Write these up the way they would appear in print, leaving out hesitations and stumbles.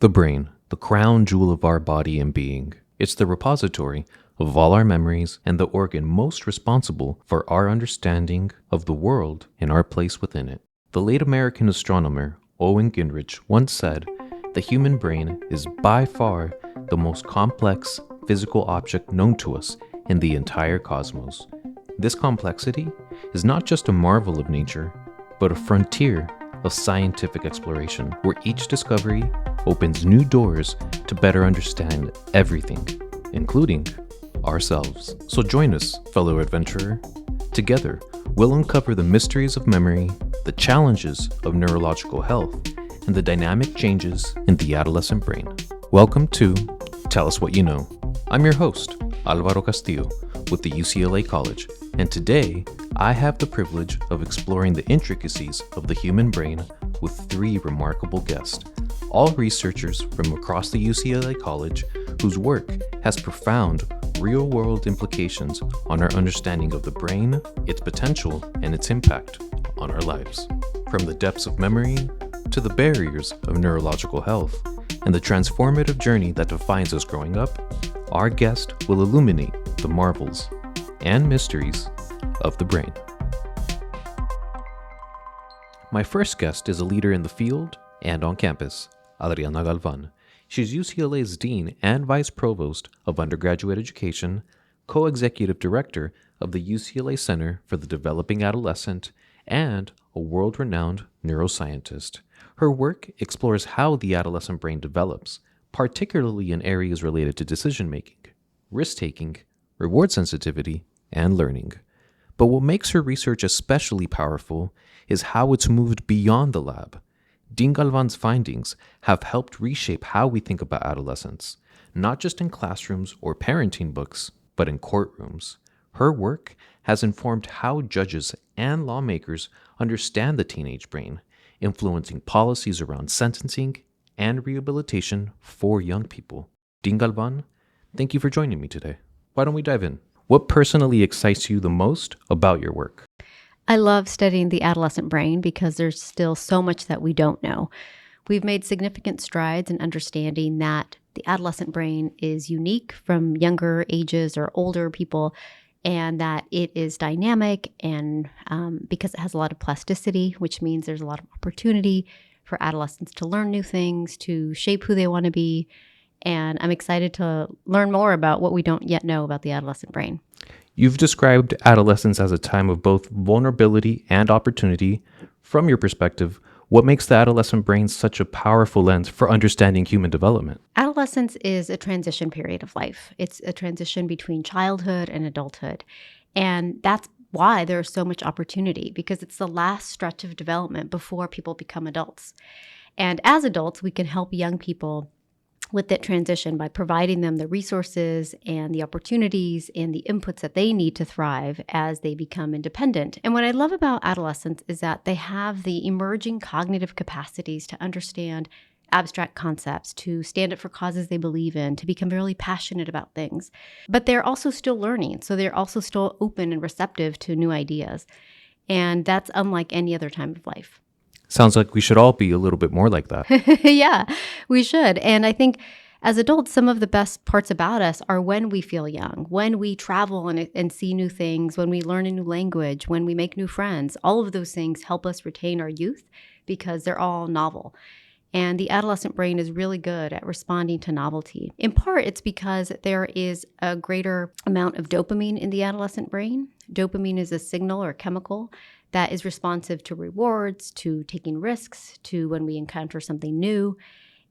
The brain, the crown jewel of our body and being. It's the repository of all our memories and the organ most responsible for our understanding of the world and our place within it. The late American astronomer Owen Gingerich once said, "The human brain is by far the most complex physical object known to us in the entire cosmos." This complexity is not just a marvel of nature, but a frontier of scientific exploration, where each discovery opens new doors to better understand everything, including ourselves. So join us, fellow adventurer. Together, we'll uncover the mysteries of memory, the challenges of neurological health, and the dynamic changes in the adolescent brain. Welcome to Tell Us What You Know. I'm your host, Alvaro Castillo, with the UCLA College, and today I have the privilege of exploring the intricacies of the human brain with three remarkable guests, all researchers from across the UCLA College whose work has profound real-world implications on our understanding of the brain, its potential, and its impact on our lives. From the depths of memory to the barriers of neurological health and the transformative journey that defines us growing up, our guest will illuminate the marvels and mysteries of the brain. My first guest is a leader in the field and on campus, Adriana Galvan. She's UCLA's Dean and Vice Provost of Undergraduate Education, Co-Executive Director of the UCLA Center for the Developing Adolescent, and a world-renowned neuroscientist. Her work explores how the adolescent brain develops, particularly in areas related to decision-making, risk-taking, reward sensitivity, and learning. But what makes her research especially powerful is how it's moved beyond the lab. Dean Galvan's findings have helped reshape how we think about adolescence, not just in classrooms or parenting books, but in courtrooms. Her work has informed how judges and lawmakers understand the teenage brain, influencing policies around sentencing and rehabilitation for young people. Dean Galvan, thank you for joining me today. Why don't we dive in? What personally excites you the most about your work? I love studying the adolescent brain because there's still so much that we don't know. We've made significant strides in understanding that the adolescent brain is unique from younger ages or older people, and that it is dynamic and because it has a lot of plasticity, which means there's a lot of opportunity for adolescents to learn new things, to shape who they want to be. And I'm excited to learn more about what we don't yet know about the adolescent brain. You've described adolescence as a time of both vulnerability and opportunity. From your perspective, what makes the adolescent brain such a powerful lens for understanding human development? Adolescence is a transition period of life. It's a transition between childhood and adulthood. And that's why there's so much opportunity, because it's the last stretch of development before people become adults. And as adults, we can help young people with that transition by providing them the resources and the opportunities and the inputs that they need to thrive as they become independent. And what I love about adolescents is that they have the emerging cognitive capacities to understand abstract concepts, to stand up for causes they believe in, to become really passionate about things. But they're also still learning, so they're also still open and receptive to new ideas. And that's unlike any other time of life. Sounds like we should all be a little bit more like that. Yeah, we should. And I think as adults, some of the best parts about us are when we feel young, when we travel and see new things, when we learn a new language, when we make new friends. All of those things help us retain our youth because they're all novel. And the adolescent brain is really good at responding to novelty. In part, it's because there is a greater amount of dopamine in the adolescent brain. Dopamine is a signal or chemical that is responsive to rewards, to taking risks, to when we encounter something new.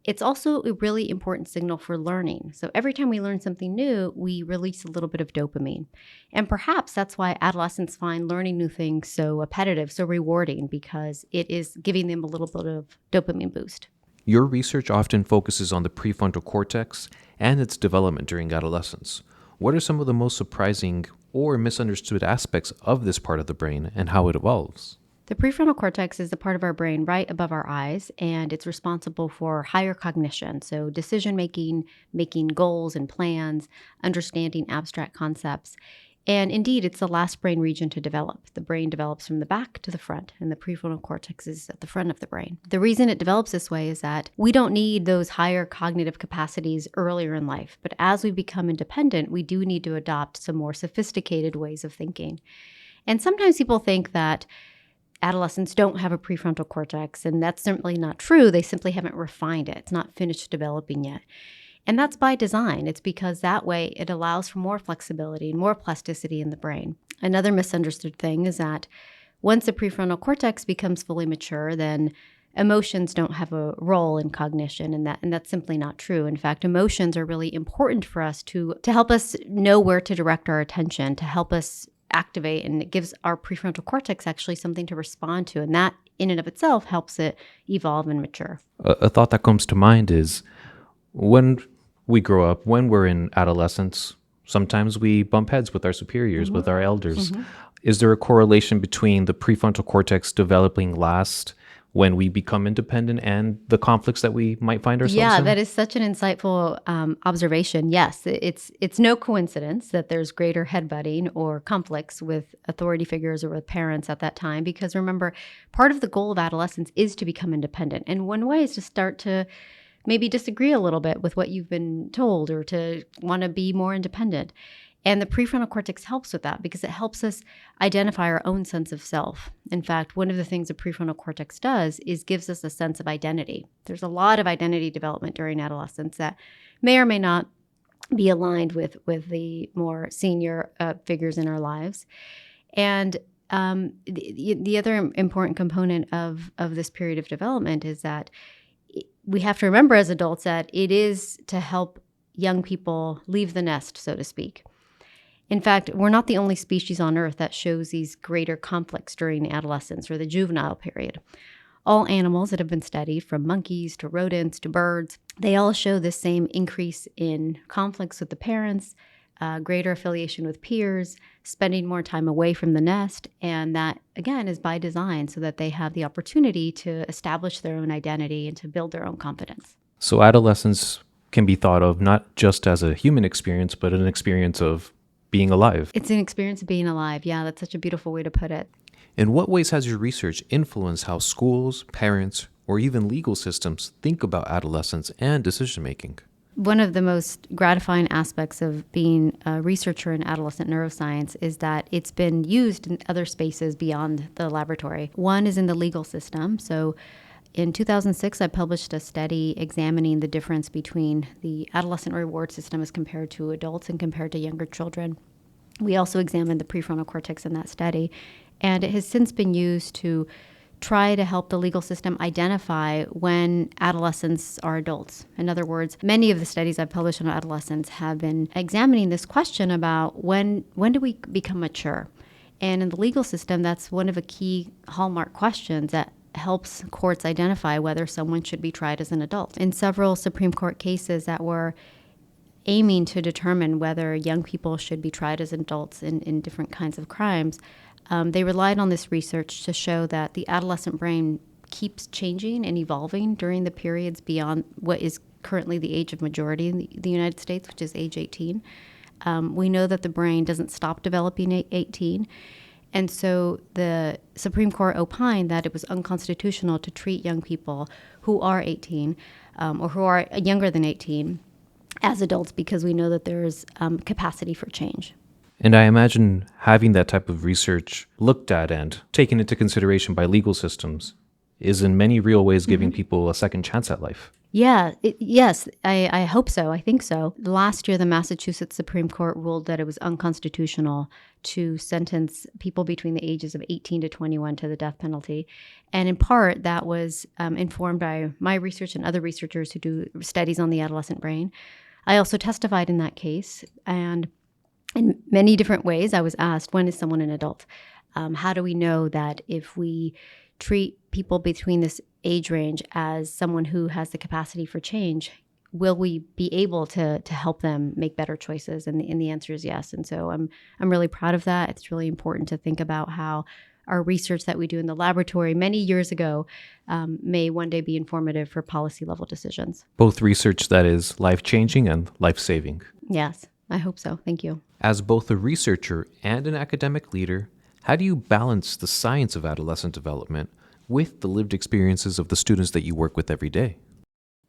It's also a really important signal for learning. So every time we learn something new, we release a little bit of dopamine. And perhaps that's why adolescents find learning new things so appetitive, so rewarding, because it is giving them a little bit of dopamine boost. Your research often focuses on the prefrontal cortex and its development during adolescence. What are some of the most surprising or misunderstood aspects of this part of the brain and how it evolves? The prefrontal cortex is the part of our brain right above our eyes, and it's responsible for higher cognition. So decision-making, making goals and plans, understanding abstract concepts. And indeed, it's the last brain region to develop. The brain develops from the back to the front, and the prefrontal cortex is at the front of the brain. The reason it develops this way is that we don't need those higher cognitive capacities earlier in life. But as we become independent, we do need to adopt some more sophisticated ways of thinking. And sometimes people think that adolescents don't have a prefrontal cortex, and that's simply not true. They simply haven't refined it. It's not finished developing yet. And that's by design. It's because that way it allows for more flexibility and more plasticity in the brain. Another misunderstood thing is that once the prefrontal cortex becomes fully mature, then emotions don't have a role in cognition, and that's simply not true. In fact, emotions are really important for us to help us know where to direct our attention, to help us activate, and it gives our prefrontal cortex actually something to respond to, and that in and of itself helps it evolve and mature. A thought that comes to mind is when we grow up, when we're in adolescence, sometimes we bump heads with our superiors, with our elders. Is there a correlation between the prefrontal cortex developing last when we become independent and the conflicts that we might find ourselves in? Yeah, that is such an insightful observation. Yes, it's no coincidence that there's greater headbutting or conflicts with authority figures or with parents at that time, because remember, part of the goal of adolescence is to become independent. And one way is to start to maybe disagree a little bit with what you've been told or to want to be more independent. And the prefrontal cortex helps with that because it helps us identify our own sense of self. In fact, one of the things the prefrontal cortex does is gives us a sense of identity. There's a lot of identity development during adolescence that may or may not be aligned with the more senior figures in our lives. And the other important component of this period of development is that we have to remember as adults that it is to help young people leave the nest, so to speak. In fact, we're not the only species on Earth that shows these greater conflicts during adolescence or the juvenile period. All animals that have been studied, from monkeys to rodents to birds, they all show this same increase in conflicts with the parents, greater affiliation with peers, spending more time away from the nest. And that, again, is by design so that they have the opportunity to establish their own identity and to build their own confidence. So adolescence can be thought of not just as a human experience, but an experience of being alive. It's an experience of being alive. Yeah, that's such a beautiful way to put it. In what ways has your research influenced how schools, parents, or even legal systems think about adolescence and decision-making? One of the most gratifying aspects of being a researcher in adolescent neuroscience is that it's been used in other spaces beyond the laboratory. One is in the legal system. So in 2006, I published a study examining the difference between the adolescent reward system as compared to adults and compared to younger children. We also examined the prefrontal cortex in that study, and it has since been used to try to help the legal system identify when adolescents are adults. In other words, many of the studies I've published on adolescents have been examining this question about when do we become mature? And in the legal system, that's one of the key hallmark questions that helps courts identify whether someone should be tried as an adult. In several Supreme Court cases that were aiming to determine whether young people should be tried as adults in different kinds of crimes, they relied on this research to show that the adolescent brain keeps changing and evolving during the periods beyond what is currently the age of majority in the United States, which is age 18. We know that the brain doesn't stop developing at 18. And so the Supreme Court opined that it was unconstitutional to treat young people who are 18 or who are younger than 18 as adults because we know that there's capacity for change. And I imagine having that type of research looked at and taken into consideration by legal systems is in many real ways giving people a second chance at life. Yeah, yes, I hope so. I think so. Last year, the Massachusetts Supreme Court ruled that it was unconstitutional to sentence people between the ages of 18 to 21 to the death penalty. And in part, that was informed by my research and other researchers who do studies on the adolescent brain. I also testified in that case, and in many different ways, I was asked, when is someone an adult? How do we know that if we treat people between this age range as someone who has the capacity for change, will we be able to help them make better choices? And the answer is yes. And so I'm really proud of that. It's really important to think about how our research that we do in the laboratory many years ago may one day be informative for policy level decisions. Both research that is life-changing and life-saving. Yes. I hope so. Thank you. As both a researcher and an academic leader, how do you balance the science of adolescent development with the lived experiences of the students that you work with every day?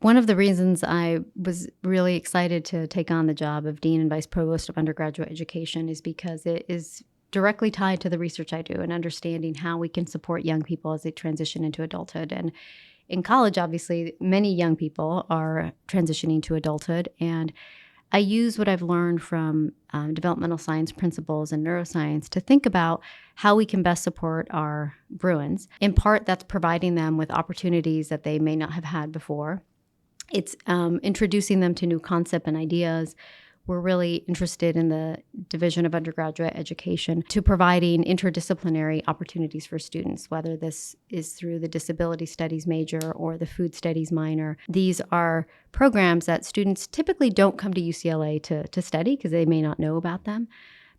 One of the reasons I was really excited to take on the job of Dean and Vice Provost of Undergraduate Education is because it is directly tied to the research I do and understanding how we can support young people as they transition into adulthood. And in college, obviously, many young people are transitioning to adulthood. And I use what I've learned from developmental science principles and neuroscience to think about how we can best support our Bruins. In part, that's providing them with opportunities that they may not have had before. It's introducing them to new concepts and ideas. We're really interested in the Division of Undergraduate Education to providing interdisciplinary opportunities for students, whether this is through the Disability Studies major or the Food Studies minor. These are programs that students typically don't come to UCLA to study because they may not know about them.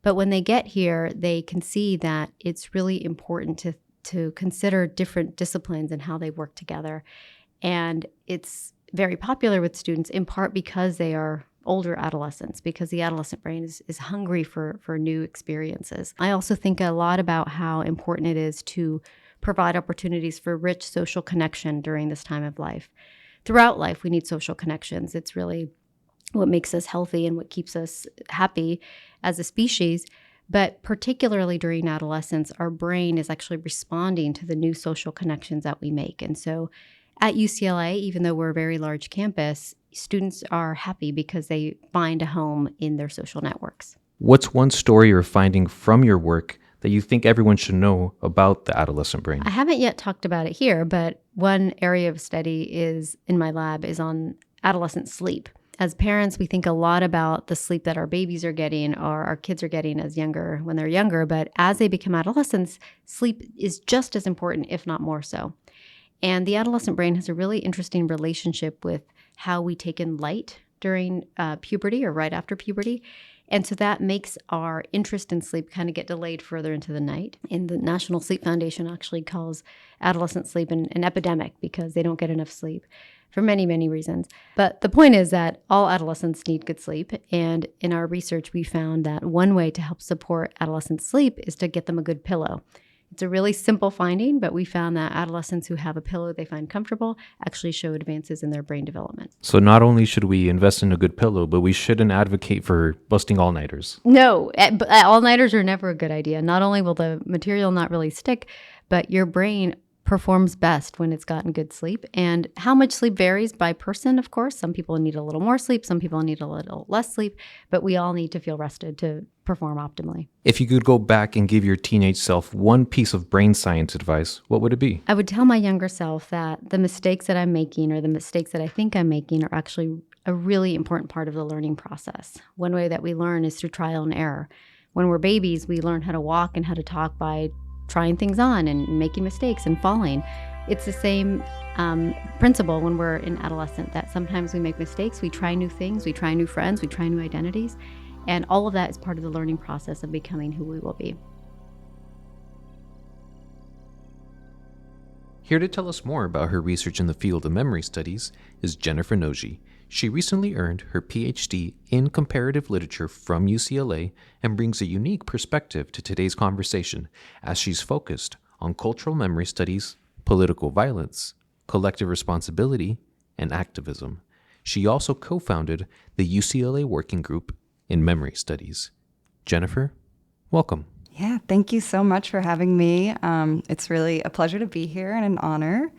But when they get here, they can see that it's really important to consider different disciplines and how they work together. And it's very popular with students in part because they are older adolescents, because the adolescent brain is hungry for new experiences. I also think a lot about how important it is to provide opportunities for rich social connection during this time of life. Throughout life, we need social connections. It's really what makes us healthy and what keeps us happy as a species. But particularly during adolescence, our brain is actually responding to the new social connections that we make. And so at UCLA, even though we're a very large campus, students are happy because they find a home in their social networks. What's one story or finding from your work that you think everyone should know about the adolescent brain? I haven't yet talked about it here, but one area of study is in my lab is on adolescent sleep. As parents, we think a lot about the sleep that our babies are getting or our kids are getting when they're younger, but as they become adolescents, sleep is just as important, if not more so. And the adolescent brain has a really interesting relationship with how we take in light during puberty or right after puberty. And so that makes our interest in sleep kind of get delayed further into the night. And the National Sleep Foundation actually calls adolescent sleep an epidemic because they don't get enough sleep for many, many reasons. But the point is that all adolescents need good sleep. And in our research, we found that one way to help support adolescent sleep is to get them a good pillow. It's a really simple finding, but we found that adolescents who have a pillow they find comfortable actually show advances in their brain development. So not only should we invest in a good pillow, but we shouldn't advocate for busting all-nighters. No, all-nighters are never a good idea. Not only will the material not really stick, but your brain performs best when it's gotten good sleep. And how much sleep varies by person, of course. Some people need a little more sleep, some people need a little less sleep, but we all need to feel rested to perform optimally. If you could go back and give your teenage self one piece of brain science advice, what would it be? I would tell my younger self that the mistakes that I'm making or the mistakes that I think I'm making are actually a really important part of the learning process. One way that we learn is through trial and error. When we're babies, we learn how to walk and how to talk by trying things on and making mistakes and falling. It's the same principle when we're in adolescent, that sometimes we make mistakes, we try new things, we try new friends, we try new identities, and all of that is part of the learning process of becoming who we will be. Here to tell us more about her research in the field of memory studies is Jennifer Noji. She recently earned her PhD in comparative literature from UCLA and brings a unique perspective to today's conversation as she's focused on cultural memory studies, political violence, collective responsibility, and activism. She also co-founded the UCLA Working Group in Memory Studies. Jennifer, welcome. Yeah, thank you so much for having me. It's really a pleasure to be here and an honor.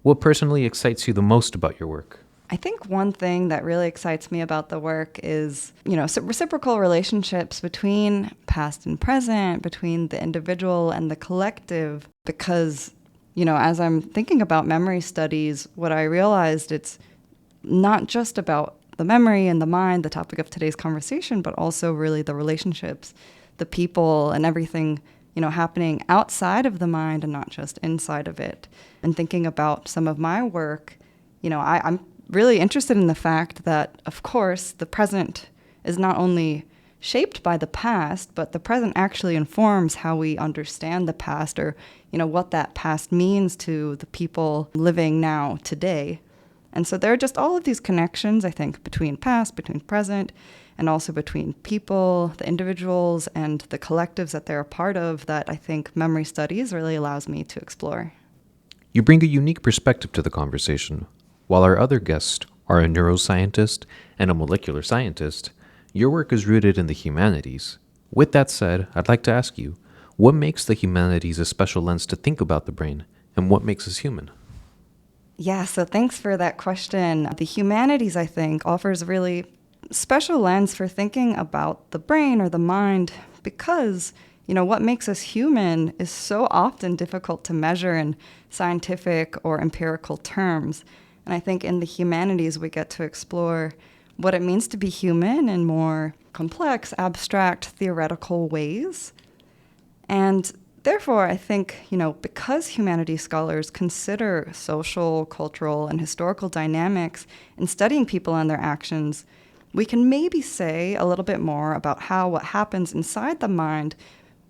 What personally excites you the most about your work? I think one thing that really excites me about the work is, reciprocal relationships between past and present, between the individual and the collective. Because, as I'm thinking about memory studies, what I realized it's not just about the memory and the mind, the topic of today's conversation, but also really the relationships, the people and everything, happening outside of the mind and not just inside of it. And thinking about some of my work, I'm really interested in the fact that, of course, the present is not only shaped by the past, but the present actually informs how we understand the past or, what that past means to the people living now today. And so there are just all of these connections, I think, between past, between present, and also between people, the individuals, and the collectives that they're a part of that I think memory studies really allows me to explore. You bring a unique perspective to the conversation. While our other guests are a neuroscientist and a molecular scientist, your work is rooted in the humanities. With that said, I'd like to ask you, what makes the humanities a special lens to think about the brain, and what makes us human? Yeah, so thanks for that question. The humanities, I think, offers a really special lens for thinking about the brain or the mind because, what makes us human is so often difficult to measure in scientific or empirical terms. And I think in the humanities, we get to explore what it means to be human in more complex, abstract, theoretical ways. And therefore, I think, because humanities scholars consider social, cultural, and historical dynamics in studying people and their actions, we can maybe say a little bit more about how what happens inside the mind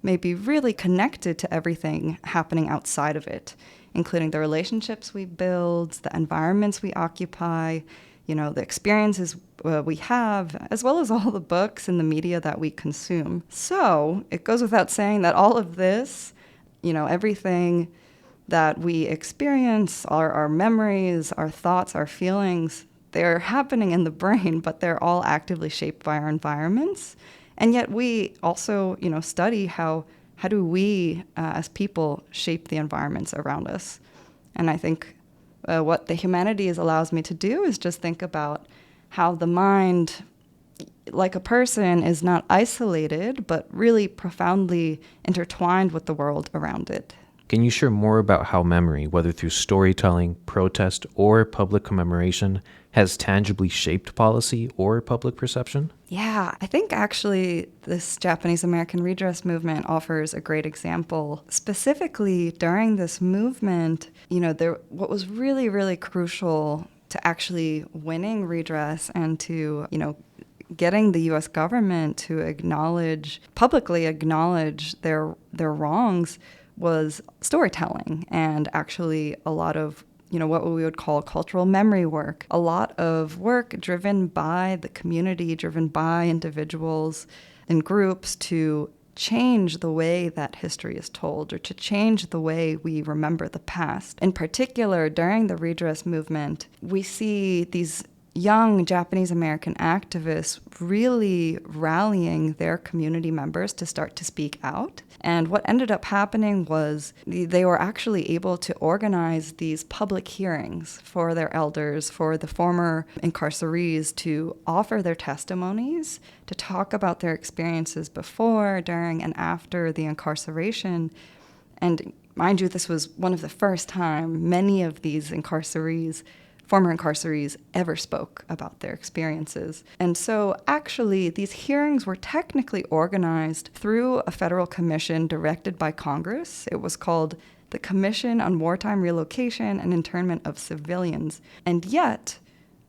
may be really connected to everything happening outside of it, including the relationships we build, the environments we occupy, the experiences we have, as well as all the books and the media that we consume. So it goes without saying that all of this, everything that we experience, our memories, our thoughts, our feelings, they're happening in the brain, but they're all actively shaped by our environments. And yet we also, study how do we as people shape the environments around us. And I think what the humanities allows me to do is just think about how the mind, like a person, is not isolated, but really profoundly intertwined with the world around it. Can you share more about how memory, whether through storytelling, protest, or public commemoration, has tangibly shaped policy or public perception? Yeah, I think actually this Japanese American redress movement offers a great example. Specifically, during this movement, what was really, really crucial to actually winning redress and to, getting the U.S. government to publicly acknowledge their wrongs was storytelling and actually a lot of what we would call cultural memory work. A lot of work driven by the community, driven by individuals and groups to change the way that history is told or to change the way we remember the past. In particular, during the redress movement, we see these young Japanese American activists really rallying their community members to start to speak out. And what ended up happening was they were actually able to organize these public hearings for their elders, for the former incarcerees to offer their testimonies, to talk about their experiences before, during, and after the incarceration. And mind you, this was one of the first time many of these former incarcerees ever spoke about their experiences. And so actually these hearings were technically organized through a federal commission directed by Congress. It was called the Commission on Wartime Relocation and Internment of Civilians. And yet,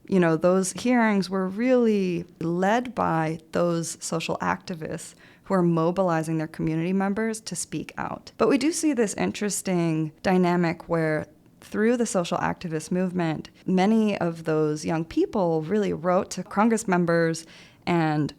those hearings were really led by those social activists who are mobilizing their community members to speak out. But we do see this interesting dynamic where through the social activist movement, many of those young people really wrote to Congress members and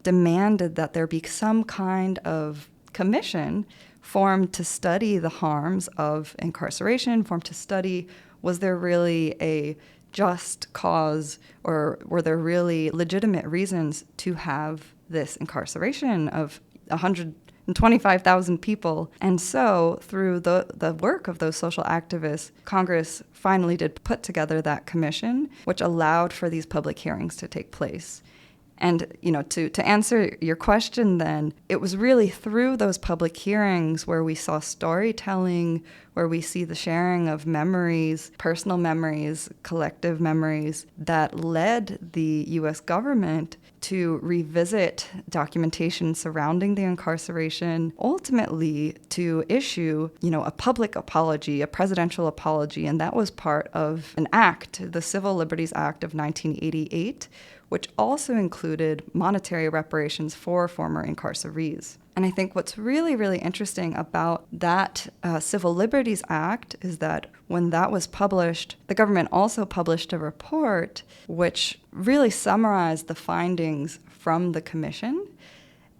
demanded that there be some kind of commission formed to study the harms of incarceration, formed to study, was there really a just cause or were there really legitimate reasons to have this incarceration of 125,000 people. And so through the work of those social activists, Congress finally did put together that commission, which allowed for these public hearings to take place. And, to answer your question then, it was really through those public hearings where we saw storytelling, where we see the sharing of memories, personal memories, collective memories, that led the U.S. government to revisit documentation surrounding the incarceration, ultimately to issue, a public apology, a presidential apology, and that was part of an act, the Civil Liberties Act of 1988, which also included monetary reparations for former incarcerees. And I think what's really, really interesting about that Civil Liberties Act is that when that was published, the government also published a report which really summarized the findings from the commission.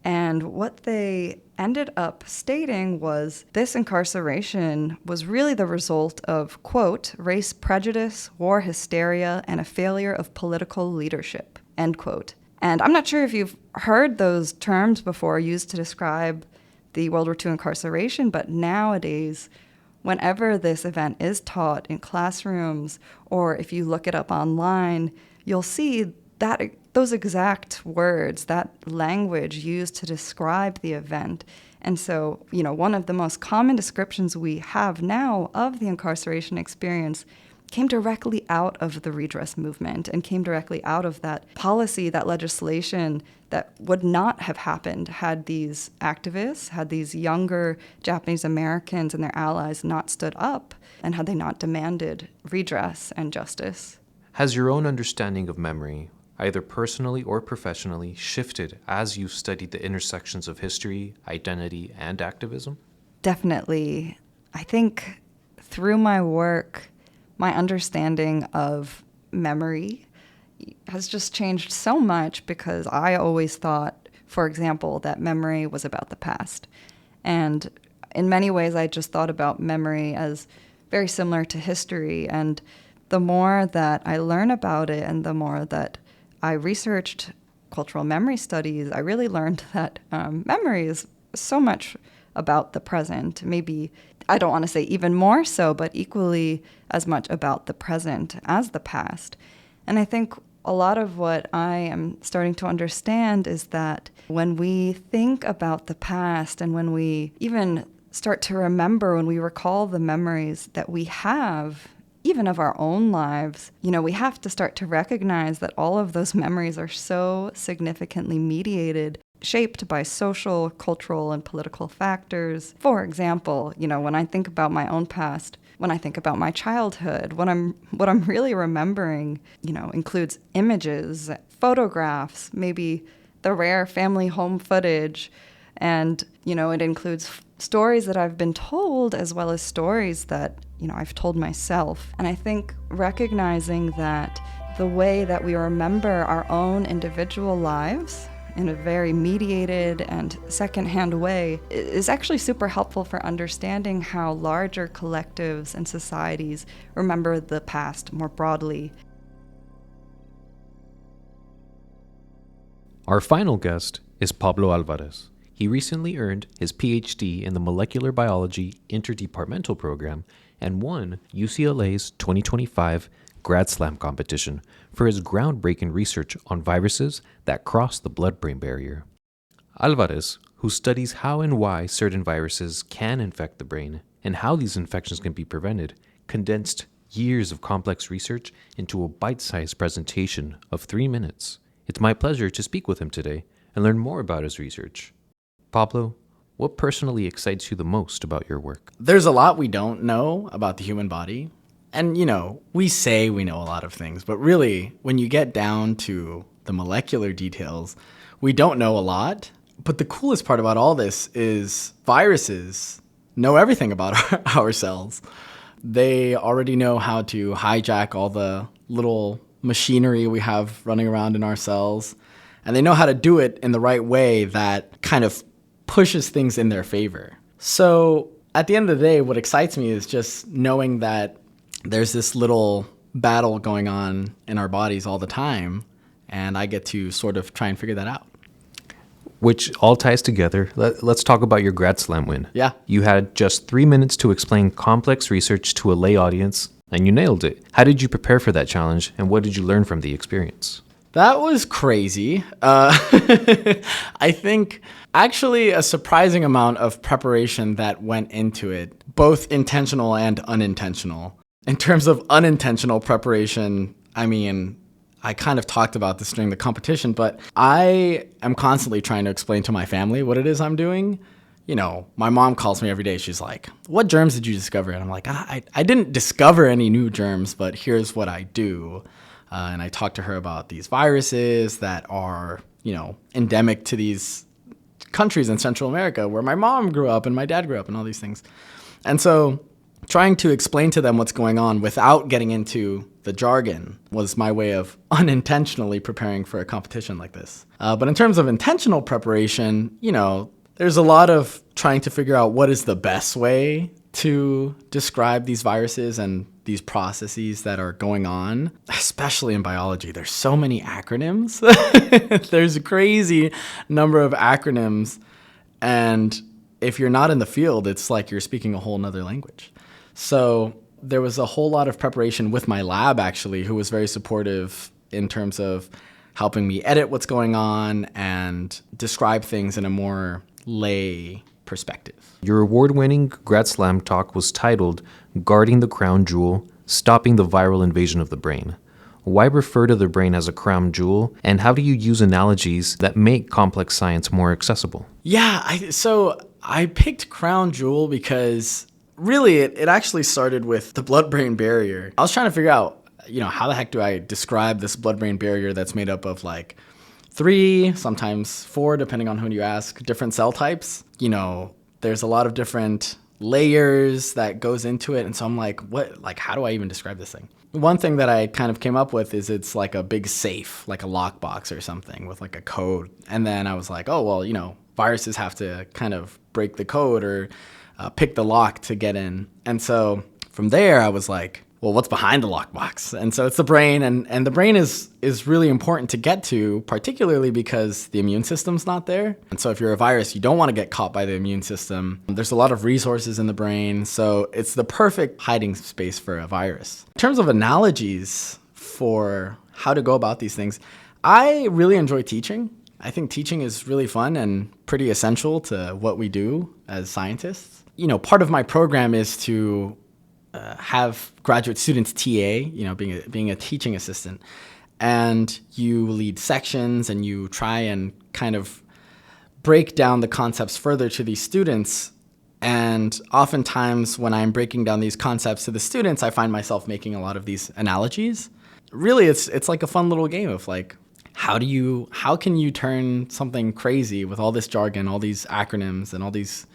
And what they ended up stating was this incarceration was really the result of, quote, race prejudice, war hysteria, and a failure of political leadership, end quote. And I'm not sure if you've heard those terms before used to describe the World War II incarceration, but nowadays, whenever this event is taught in classrooms, or if you look it up online, you'll see that those exact words, that language used to describe the event. And so, one of the most common descriptions we have now of the incarceration experience came directly out of the redress movement and came directly out of that policy, that legislation that would not have happened had these activists, had these younger Japanese Americans and their allies not stood up, and had they not demanded redress and justice. Has your own understanding of memory, either personally or professionally, shifted as you've studied the intersections of history, identity, and activism? Definitely. I think through my work, my understanding of memory has just changed so much, because I always thought, for example, that memory was about the past. And in many ways, I just thought about memory as very similar to history. And the more that I learn about it and the more that I researched cultural memory studies, I really learned that memory is so much about the present. Maybe, I don't want to say even more so, but equally as much about the present as the past. And I think a lot of what I am starting to understand is that when we think about the past, and when we even start to remember, when we recall the memories that we have, even of our own lives, we have to start to recognize that all of those memories are so significantly mediated, shaped by social, cultural, and political factors. For example, when I think about my own past, when I think about my childhood, what I'm really remembering, includes images, photographs, maybe the rare family home footage, and, it includes stories that I've been told, as well as stories that, I've told myself. And I think recognizing that the way that we remember our own individual lives in a very mediated and secondhand way is actually super helpful for understanding how larger collectives and societies remember the past more broadly. Our final guest is Pablo Alvarez. He recently earned his PhD in the Molecular Biology Interdepartmental Program and won UCLA's 2025 Grad Slam competition for his groundbreaking research on viruses that cross the blood-brain barrier. Alvarez, who studies how and why certain viruses can infect the brain and how these infections can be prevented, condensed years of complex research into a bite-sized presentation of 3 minutes. It's my pleasure to speak with him today and learn more about his research. Pablo, what personally excites you the most about your work? There's a lot we don't know about the human body. And, we say we know a lot of things, but really, when you get down to the molecular details, we don't know a lot. But the coolest part about all this is viruses know everything about our cells. They already know how to hijack all the little machinery we have running around in our cells. And they know how to do it in the right way that kind of pushes things in their favor. So at the end of the day, what excites me is just knowing that there's this little battle going on in our bodies all the time, and I get to sort of try and figure that out. Which all ties together. Let's talk about your Grad Slam win. Yeah. You had just 3 minutes to explain complex research to a lay audience, and you nailed it. How did you prepare for that challenge, and what did you learn from the experience? That was crazy. I think actually a surprising amount of preparation that went into it, both intentional and unintentional. In terms of unintentional preparation, I kind of talked about this during the competition, but I am constantly trying to explain to my family what it is I'm doing. My mom calls me every day. She's like, "What germs did you discover?" And I'm like, I didn't discover any new germs, but here's what I do. And I talked to her about these viruses that are, endemic to these countries in Central America where my mom grew up and my dad grew up and all these things. And so trying to explain to them what's going on without getting into the jargon was my way of unintentionally preparing for a competition like this. But in terms of intentional preparation, there's a lot of trying to figure out what is the best way to describe these viruses and these processes that are going on, especially in biology. There's so many acronyms. There's a crazy number of acronyms. And if you're not in the field, it's like you're speaking a whole nother language. So there was a whole lot of preparation with my lab, actually, who was very supportive in terms of helping me edit what's going on and describe things in a more lay perspective. Your award-winning Grad Slam talk was titled Guarding the Crown Jewel, Stopping the Viral Invasion of the Brain. Why refer to the brain as a crown jewel, and how do you use analogies that make complex science more accessible? Yeah, so I picked crown jewel because really it actually started with the blood-brain barrier. I was trying to figure out, how the heck do I describe this blood-brain barrier that's made up of like 3, sometimes 4, depending on who you ask, different cell types. There's a lot of different layers that goes into it. And so I'm like, how do I even describe this thing? One thing that I kind of came up with is it's like a big safe, like a lockbox or something with like a code. And then I was like, oh, well, viruses have to kind of break the code or pick the lock to get in. And so from there, I was like, well, what's behind the lockbox? And so it's the brain, and the brain is really important to get to, particularly because the immune system's not there. And so if you're a virus, you don't want to get caught by the immune system. There's a lot of resources in the brain, so it's the perfect hiding space for a virus. In terms of analogies for how to go about these things, I really enjoy teaching. I think teaching is really fun and pretty essential to what we do as scientists. Part of my program is to have graduate students TA, being a teaching assistant, and you lead sections and you try and kind of break down the concepts further to these students. And oftentimes when I'm breaking down these concepts to the students, I find myself making a lot of these analogies. Really, it's like a fun little game of like, how can you turn something crazy with all this jargon, all these acronyms, and all these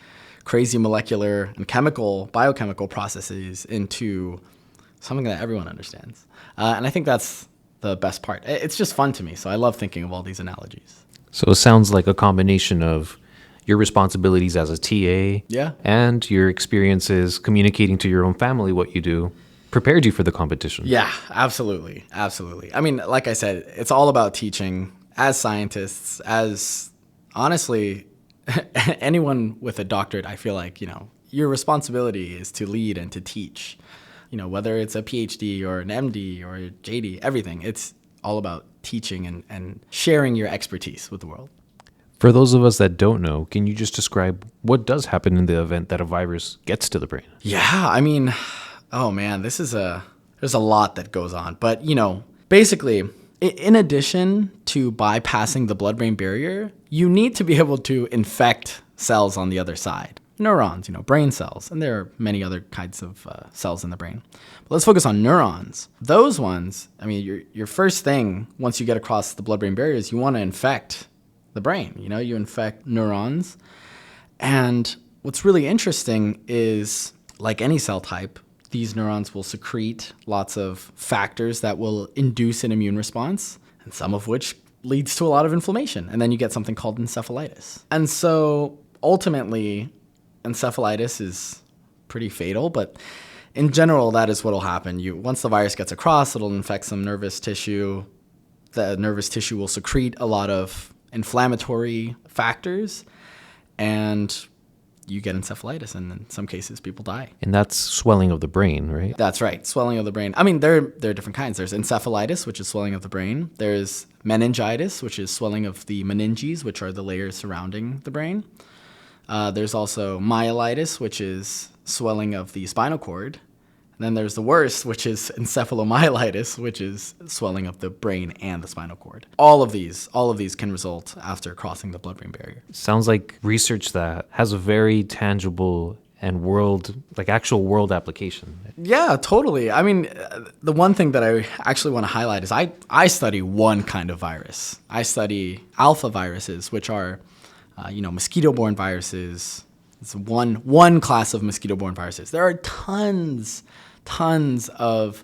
crazy molecular and biochemical processes into something that everyone understands. And I think that's the best part. It's just fun to me, so I love thinking of all these analogies. So it sounds like a combination of your responsibilities as a TA and your experiences communicating to your own family what you do prepared you for the competition. Yeah, absolutely. I mean, like I said, it's all about teaching as scientists, as honestly, anyone with a doctorate. I feel like, your responsibility is to lead and to teach, whether it's a PhD or an MD or a JD, everything. It's all about teaching and sharing your expertise with the world. For those of us that don't know, can you just describe what does happen in the event that a virus gets to the brain? Yeah, I mean, oh man, there's a lot that goes on. But, basically, in addition to bypassing the blood-brain barrier, you need to be able to infect cells on the other side. Neurons, brain cells, and there are many other kinds of cells in the brain. But let's focus on neurons. Those ones, I mean, your first thing once you get across the blood-brain barrier is you want to infect the brain. You infect neurons. And what's really interesting is, like any cell type, these neurons will secrete lots of factors that will induce an immune response, and some of which leads to a lot of inflammation. And then you get something called encephalitis. And so ultimately, encephalitis is pretty fatal, but in general, that is what will happen. Once the virus gets across, it'll infect some nervous tissue. The nervous tissue will secrete a lot of inflammatory factors, and you get encephalitis, and in some cases, people die. And that's swelling of the brain, right? That's right, swelling of the brain. I mean, there are different kinds. There's encephalitis, which is swelling of the brain. There's meningitis, which is swelling of the meninges, which are the layers surrounding the brain. There's also myelitis, which is swelling of the spinal cord. And then there's the worst, which is encephalomyelitis, which is swelling of the brain and the spinal cord. All of these can result after crossing the blood-brain barrier. Sounds like research that has a very tangible and actual world application. Yeah, totally. I mean, the one thing that I actually want to highlight is I study one kind of virus. I study alpha viruses, which are Mosquito-borne viruses. It's one class of mosquito-borne viruses. There are tons of,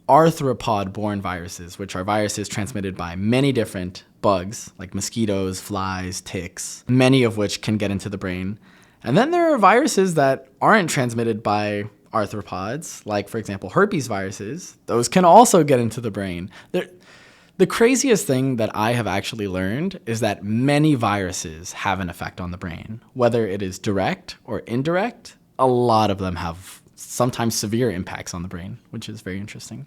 arthropod-borne viruses, which are viruses transmitted by many different bugs, like mosquitoes, flies, ticks, many of which can get into the brain. And then there are viruses that aren't transmitted by arthropods, like, for example, herpes viruses. Those can also get into the brain. The craziest thing that I have actually learned is that many viruses have an effect on the brain. Whether it is direct or indirect, a lot of them have sometimes severe impacts on the brain, which is very interesting.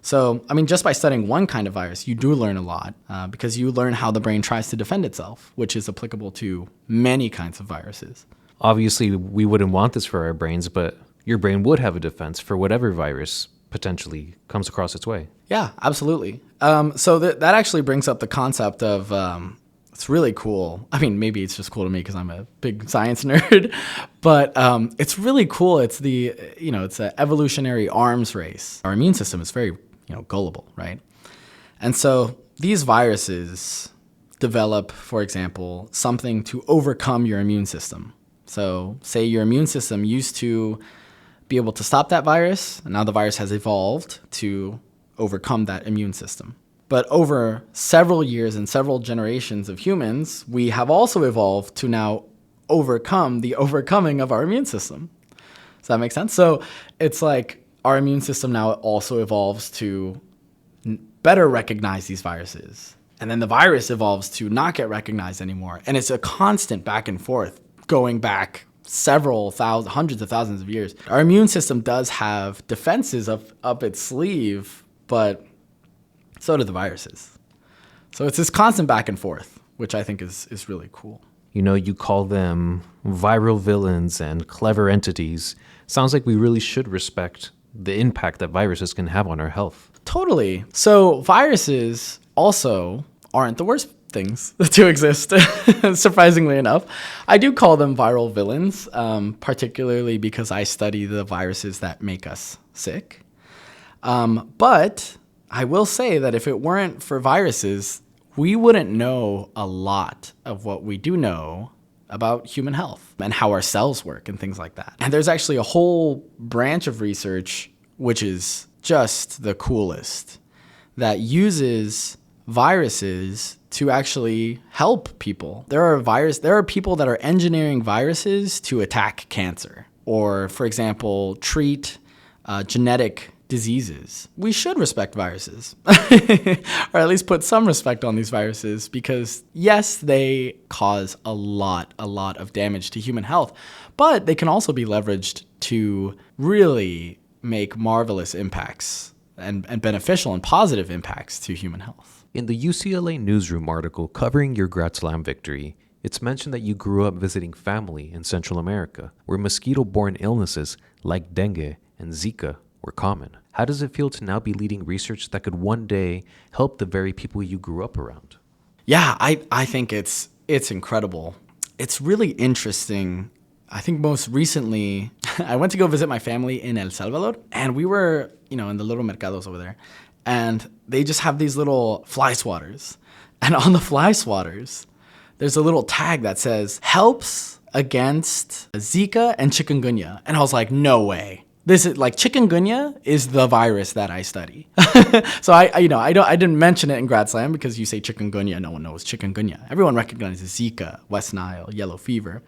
So, just by studying one kind of virus, you do learn a lot because you learn how the brain tries to defend itself, which is applicable to many kinds of viruses. Obviously, we wouldn't want this for our brains, but your brain would have a defense for whatever virus potentially comes across its way. Yeah, absolutely. So that actually brings up the concept of, it's really cool. Maybe it's just cool to me because I'm a big science nerd, but it's really cool. It's it's an evolutionary arms race. Our immune system is very, gullible, right? And so these viruses develop, for example, something to overcome your immune system. So say your immune system used to be able to stop that virus, and now the virus has evolved to overcome that immune system. But over several years and several generations of humans, we have also evolved to now overcome the overcoming of our immune system. Does that make sense? So it's like our immune system now also evolves to better recognize these viruses. And then the virus evolves to not get recognized anymore. And it's a constant back and forth going back hundreds of thousands of years. Our immune system does have defenses up its sleeve, but so do the viruses. So it's this constant back and forth, which I think is really cool. You call them viral villains and clever entities. Sounds like we really should respect the impact that viruses can have on our health. Totally. So viruses also aren't the worst things to exist, surprisingly enough. I do call them viral villains, particularly because I study the viruses that make us sick. But I will say that if it weren't for viruses, we wouldn't know a lot of what we do know about human health and how our cells work and things like that. And there's actually a whole branch of research, which is just the coolest, that uses viruses to actually help people. There are people that are engineering viruses to attack cancer or, for example, treat genetic diseases. We should respect viruses, or at least put some respect on these viruses, because yes, they cause a lot of damage to human health, but they can also be leveraged to really make marvelous impacts and beneficial and positive impacts to human health. In the UCLA newsroom article covering your Grand Slam victory, it's mentioned that you grew up visiting family in Central America, where mosquito-borne illnesses like dengue and Zika were common. How does it feel to now be leading research that could one day help the very people you grew up around? Yeah, I think it's incredible. It's really interesting. I think most recently, I went to go visit my family in El Salvador, and we were, in the little mercados over there, and they just have these little fly swatters. And on the fly swatters, there's a little tag that says, helps against Zika and chikungunya. And I was like, no way. This is like chikungunya is the virus that I study. So I didn't mention it in Grad Slam because you say chikungunya, no one knows chikungunya. Everyone recognizes Zika, West Nile, yellow fever,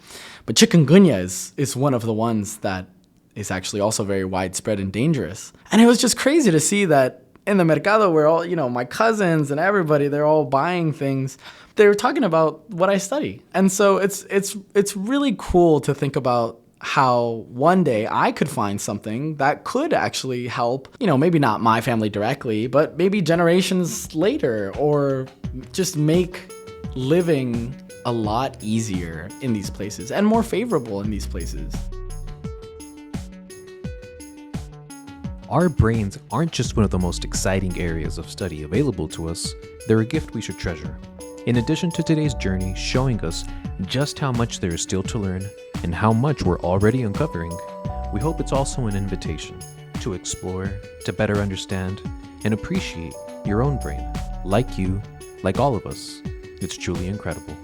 but chikungunya is one of the ones that is actually also very widespread and dangerous. And it was just crazy to see that in the mercado where all my cousins and everybody, they're all buying things. They were talking about what I study, and so it's really cool to think about how one day I could find something that could actually help, maybe not my family directly, but maybe generations later, or just make living a lot easier in these places and more favorable in these places. Our brains aren't just one of the most exciting areas of study available to us, they're a gift we should treasure. In addition to today's journey showing us just how much there is still to learn and how much we're already uncovering, we hope it's also an invitation to explore, to better understand, and appreciate your own brain. Like you, like all of us, it's truly incredible.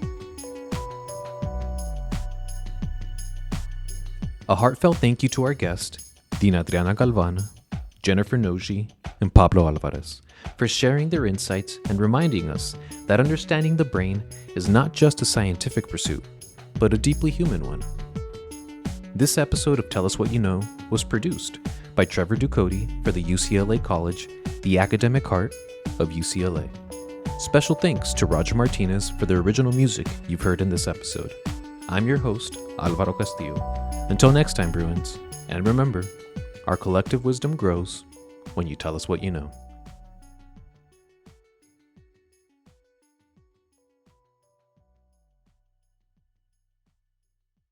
A heartfelt thank you to our guest, Dina Adriana Galvana, Jennifer Noji, and Pablo Alvarez, for sharing their insights and reminding us that understanding the brain is not just a scientific pursuit, but a deeply human one. This episode of Tell Us What You Know was produced by Trevor Ducote for the UCLA College, The Academic Heart of UCLA. Special thanks to Roger Martinez for the original music you've heard in this episode. I'm your host, Alvaro Castillo. Until next time, Bruins, and remember, our collective wisdom grows when you tell us what you know.